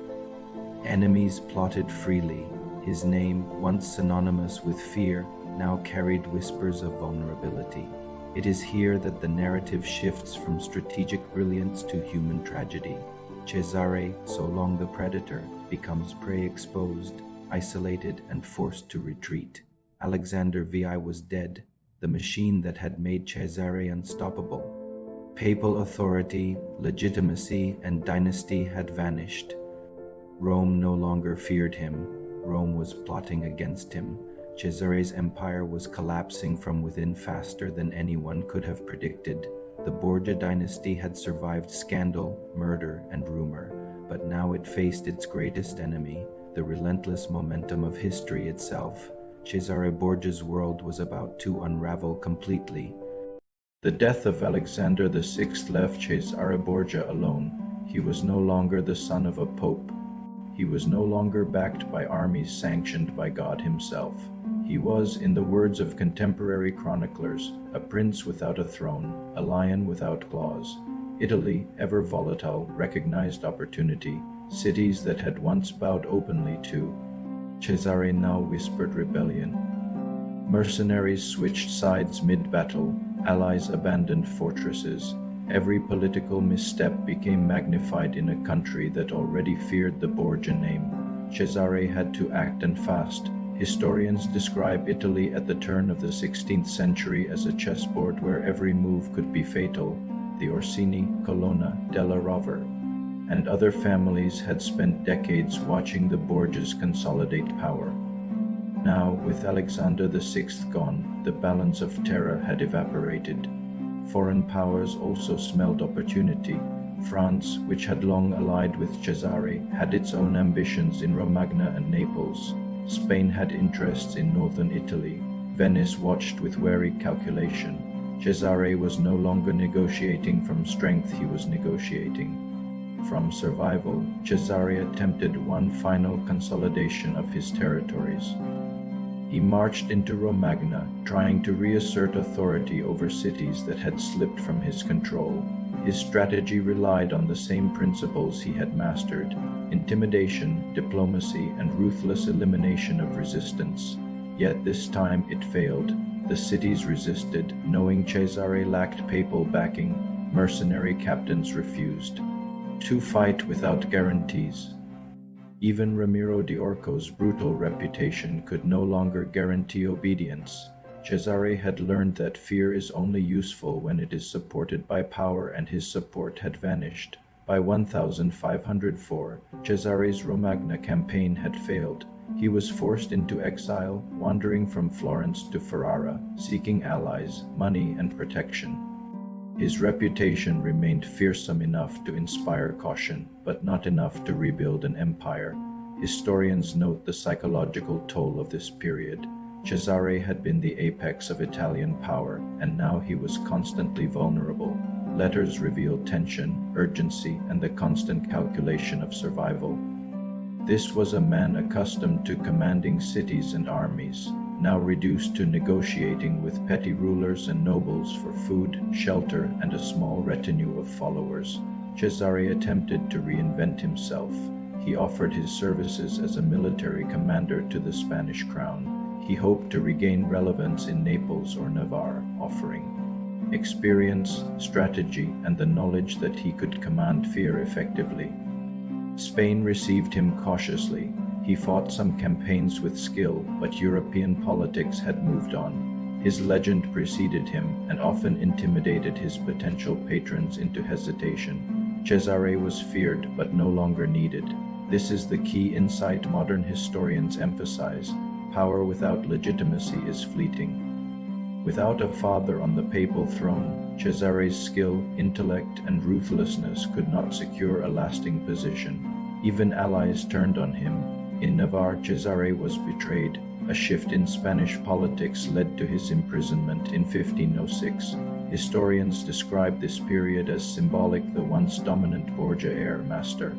Enemies plotted freely. His name, once synonymous with fear, now carried whispers of vulnerability. It is here that the narrative shifts from strategic brilliance to human tragedy. Cesare, so long the predator, becomes prey, exposed, isolated, and forced to retreat. Alexander VI was dead, the machine that had made Cesare unstoppable. Papal authority, legitimacy, and dynasty had vanished. Rome no longer feared him. Rome was plotting against him. Cesare's empire was collapsing from within faster than anyone could have predicted. The Borgia dynasty had survived scandal, murder, and rumor, but now it faced its greatest enemy, the relentless momentum of history itself. Cesare Borgia's world was about to unravel completely. The death of Alexander VI left Cesare Borgia alone. He was no longer the son of a pope. He was no longer backed by armies sanctioned by God himself. He was, in the words of contemporary chroniclers, a prince without a throne, a lion without claws. Italy, ever volatile, recognized opportunity. Cities that had once bowed openly to Cesare now whispered rebellion. Mercenaries switched sides mid-battle, allies abandoned fortresses. Every political misstep became magnified in a country that already feared the Borgia name. Cesare had to act, and fast. Historians describe Italy at the turn of the 16th century as a chessboard where every move could be fatal. The Orsini, Colonna, della Rovere, and other families had spent decades watching the Borgias consolidate power. Now, with Alexander VI gone, the balance of terror had evaporated. Foreign powers also smelled opportunity. France, which had long allied with Cesare, had its own ambitions in Romagna and Naples. Spain had interests in northern Italy. Venice watched with wary calculation. Cesare was no longer negotiating from strength, he was negotiating from survival. Cesare attempted one final consolidation of his territories. He marched into Romagna, trying to reassert authority over cities that had slipped from his control. His strategy relied on the same principles he had mastered: intimidation, diplomacy, and ruthless elimination of resistance. Yet this time it failed. The cities resisted, knowing Cesare lacked papal backing. Mercenary captains refused to fight without guarantees. Even Ramiro di Orco's brutal reputation could no longer guarantee obedience. Cesare had learned that fear is only useful when it is supported by power, and his support had vanished. By 1504, Cesare's Romagna campaign had failed. He was forced into exile, wandering from Florence to Ferrara, seeking allies, money, and protection. His reputation remained fearsome enough to inspire caution, but not enough to rebuild an empire. Historians note the psychological toll of this period. Cesare had been the apex of Italian power, and now he was constantly vulnerable. Letters revealed tension, urgency, and the constant calculation of survival. This was a man accustomed to commanding cities and armies, now reduced to negotiating with petty rulers and nobles for food, shelter, and a small retinue of followers. Cesare attempted to reinvent himself. He offered his services as a military commander to the Spanish crown. He hoped to regain relevance in Naples or Navarre, offering experience, strategy, and the knowledge that he could command fear effectively. Spain received him cautiously. He fought some campaigns with skill, but European politics had moved on. His legend preceded him and often intimidated his potential patrons into hesitation. Cesare was feared but no longer needed. This is the key insight modern historians emphasize: power without legitimacy is fleeting. Without a father on the papal throne, Cesare's skill, intellect, and ruthlessness could not secure a lasting position. Even allies turned on him. In Navarre, Cesare was betrayed. A shift in Spanish politics led to his imprisonment in 1506. Historians describe this period as symbolic. The once dominant Borgia heir master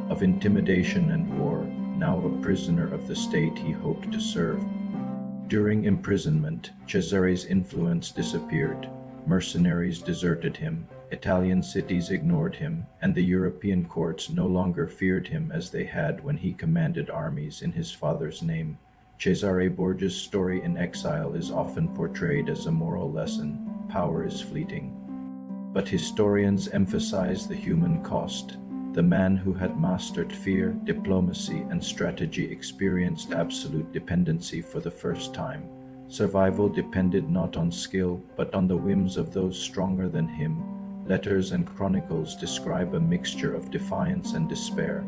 of intimidation and war, now a prisoner of the state he hoped to serve. During imprisonment, Cesare's influence disappeared. Mercenaries deserted him. Italian cities ignored him, and the European courts no longer feared him as they had when he commanded armies in his father's name. Cesare Borgia's story in exile is often portrayed as a moral lesson: power is fleeting. But historians emphasize the human cost. The man who had mastered fear, diplomacy, and strategy experienced absolute dependency for the first time. Survival depended not on skill, but on the whims of those stronger than him. Letters and chronicles describe a mixture of defiance and despair.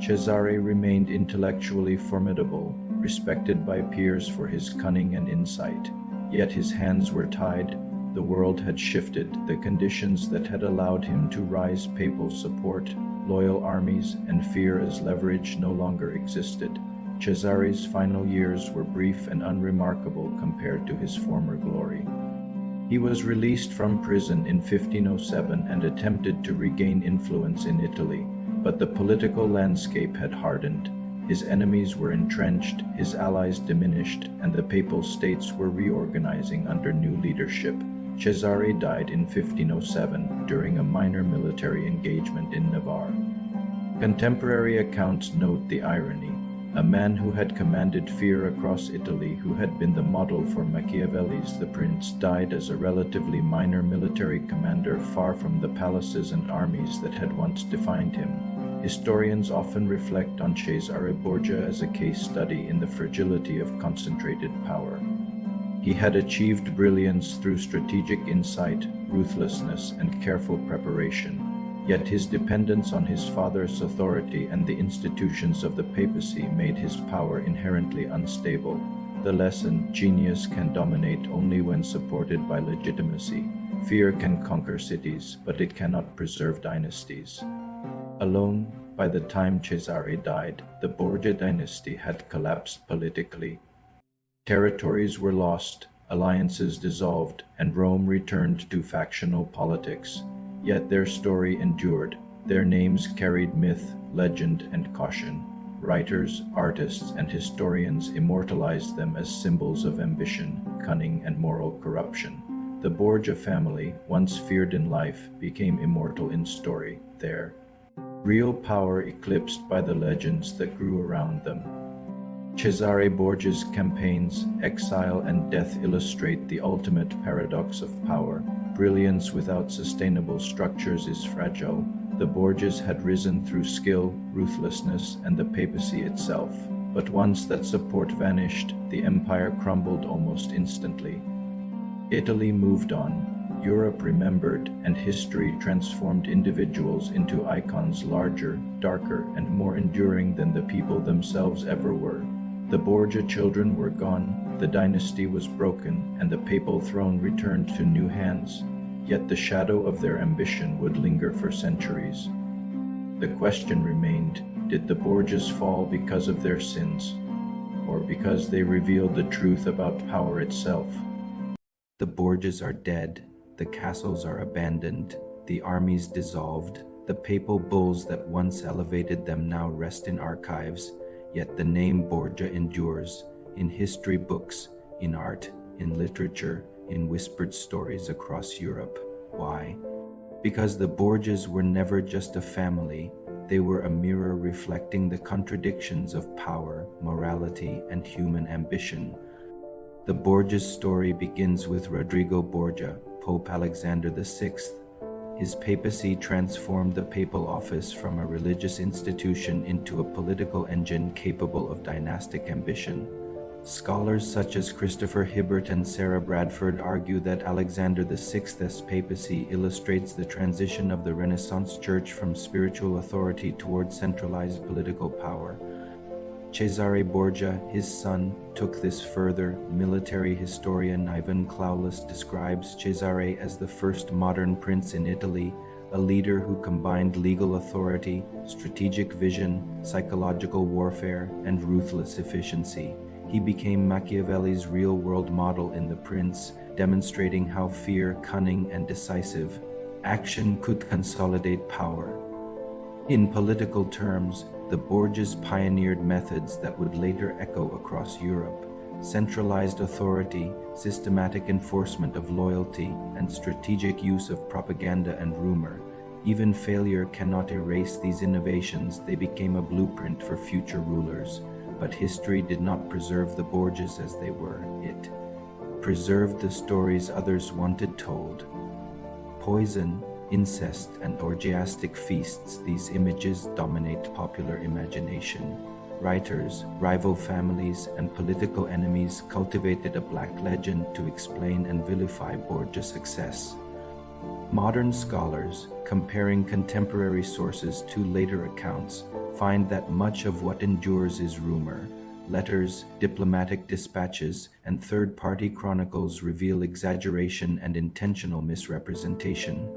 Cesare remained intellectually formidable, respected by peers for his cunning and insight. Yet his hands were tied. The world had shifted. The conditions that had allowed him to rise, papal support, loyal armies, and fear as leverage, no longer existed. Cesare's final years were brief and unremarkable compared to his former glory. He was released from prison in 1507 and attempted to regain influence in Italy, but the political landscape had hardened. His enemies were entrenched, his allies diminished, and the Papal States were reorganizing under new leadership. Cesare died in 1507 during a minor military engagement in Navarre. Contemporary accounts note the irony. A man who had commanded fear across Italy, who had been the model for Machiavelli's The Prince, died as a relatively minor military commander far from the palaces and armies that had once defined him. Historians often reflect on Cesare Borgia as a case study in the fragility of concentrated power. He had achieved brilliance through strategic insight, ruthlessness, and careful preparation. Yet his dependence on his father's authority and the institutions of the papacy made his power inherently unstable. The lesson: genius can dominate only when supported by legitimacy. Fear can conquer cities, but it cannot preserve dynasties. Alone, by the time Cesare died, the Borgia dynasty had collapsed politically. Territories were lost, alliances dissolved, and Rome returned to factional politics. Yet their story endured. Their names carried myth, legend, and caution. Writers, artists, and historians immortalized them as symbols of ambition, cunning, and moral corruption. The Borgia family, once feared in life, became immortal in story. Their real power eclipsed by the legends that grew around them. Cesare Borgia's campaigns, exile, and death illustrate the ultimate paradox of power. Brilliance without sustainable structures is fragile. The Borgias had risen through skill, ruthlessness, and the papacy itself. But once that support vanished, the empire crumbled almost instantly. Italy moved on, Europe remembered, and history transformed individuals into icons larger, darker, and more enduring than the people themselves ever were. The Borgia children were gone, the dynasty was broken, and the papal throne returned to new hands. Yet the shadow of their ambition would linger for centuries. The question remained: did the Borgias fall because of their sins, or because they revealed the truth about power itself? The Borgias are dead, the castles are abandoned, the armies dissolved, the papal bulls that once elevated them now rest in archives, yet the name Borgia endures, in history books, in art, in literature, in whispered stories across Europe. Why? Because the Borgias were never just a family, they were a mirror reflecting the contradictions of power, morality, and human ambition. The Borgias story begins with Rodrigo Borgia, Pope Alexander VI. His papacy transformed the papal office from a religious institution into a political engine capable of dynastic ambition. Scholars such as Christopher Hibbert and Sarah Bradford argue that Alexander VI's papacy illustrates the transition of the Renaissance Church from spiritual authority towards centralized political power. Cesare Borgia, his son, took this further. Military historian Ivan Claulas describes Cesare as the first modern prince in Italy, a leader who combined legal authority, strategic vision, psychological warfare, and ruthless efficiency. He became Machiavelli's real-world model in The Prince, demonstrating how fear, cunning, and decisive action could consolidate power. In political terms, the Borgias pioneered methods that would later echo across Europe: centralized authority, systematic enforcement of loyalty, and strategic use of propaganda and rumor. Even failure cannot erase these innovations. They became a blueprint for future rulers. But history did not preserve the Borgias as they were. It preserved the stories others wanted told. Poison, incest, and orgiastic feasts, these images dominate popular imagination. Writers, rival families, and political enemies cultivated a black legend to explain and vilify Borgia success. Modern scholars, comparing contemporary sources to later accounts, find that much of what endures is rumor. Letters, diplomatic dispatches, and third-party chronicles reveal exaggeration and intentional misrepresentation.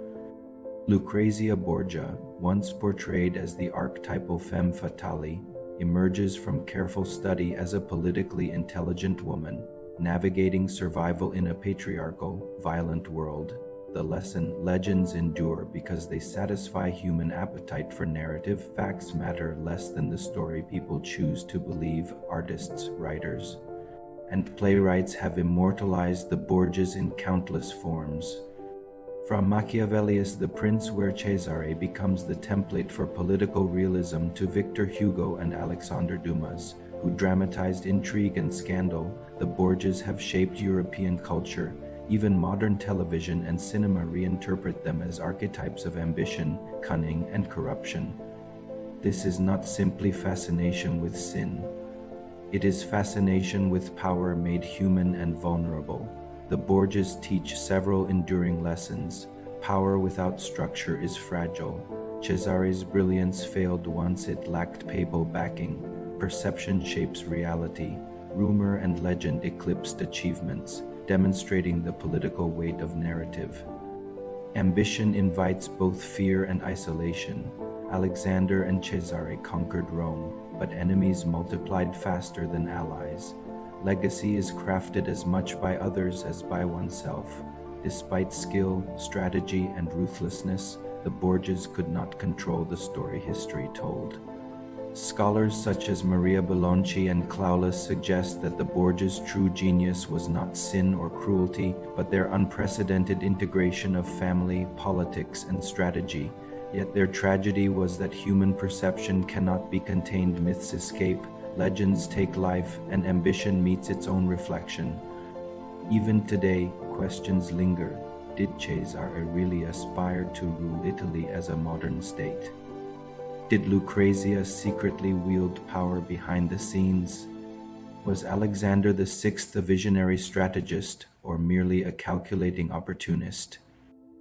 Lucrezia Borgia, once portrayed as the archetypal femme fatale, emerges from careful study as a politically intelligent woman. Navigating survival in a patriarchal, violent world. The lesson: legends endure because they satisfy human appetite for narrative. Facts matter less than the story people choose to believe. Artists, writers, and playwrights have immortalized the Borgias in countless forms. From Machiavelli's The Prince, where Cesare becomes the template for political realism, to Victor Hugo and Alexander Dumas, who dramatized intrigue and scandal, the Borgias have shaped European culture. Even modern television and cinema reinterpret them as archetypes of ambition, cunning, and corruption. This is not simply fascination with sin. It is fascination with power made human and vulnerable. The Borgias teach several enduring lessons. Power without structure is fragile. Cesare's brilliance failed once it lacked papal backing. Perception shapes reality. Rumor and legend eclipsed achievements, demonstrating the political weight of narrative. Ambition invites both fear and isolation. Alexander and Cesare conquered Rome, but enemies multiplied faster than allies. Legacy is crafted as much by others as by oneself. Despite skill, strategy, and ruthlessness, the Borgias could not control the story history told. Scholars such as Maria Bellonci and Claulas suggest that the Borgias' true genius was not sin or cruelty, but their unprecedented integration of family, politics, and strategy. Yet their tragedy was that human perception cannot be contained. Myths escape, legends take life, and ambition meets its own reflection. Even today, questions linger. Did Cesare really aspire to rule Italy as a modern state? Did Lucrezia secretly wield power behind the scenes? Was Alexander VI a visionary strategist or merely a calculating opportunist?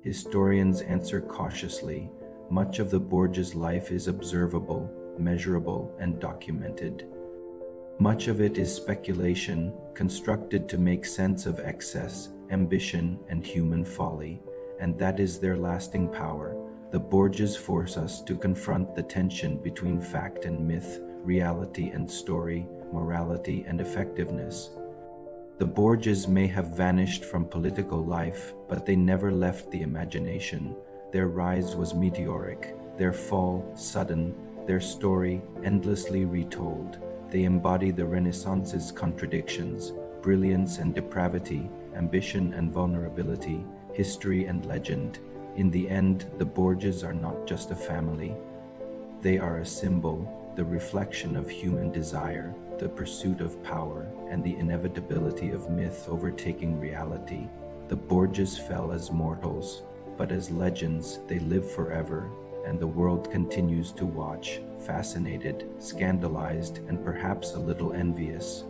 Historians answer cautiously. Much of the Borgias' life is observable, measurable, and documented. Much of it is speculation, constructed to make sense of excess, ambition, and human folly, and that is their lasting power. The Borgias force us to confront the tension between fact and myth, reality and story, morality and effectiveness. The Borgias may have vanished from political life, but they never left the imagination. Their rise was meteoric, their fall sudden, their story endlessly retold. They embody the Renaissance's contradictions: brilliance and depravity, ambition and vulnerability, history and legend. In the end, the Borgias are not just a family. They are a symbol, the reflection of human desire, the pursuit of power, and the inevitability of myth overtaking reality. The Borgias fell as mortals, but as legends they live forever, and the world continues to watch, fascinated, scandalized, and perhaps a little envious.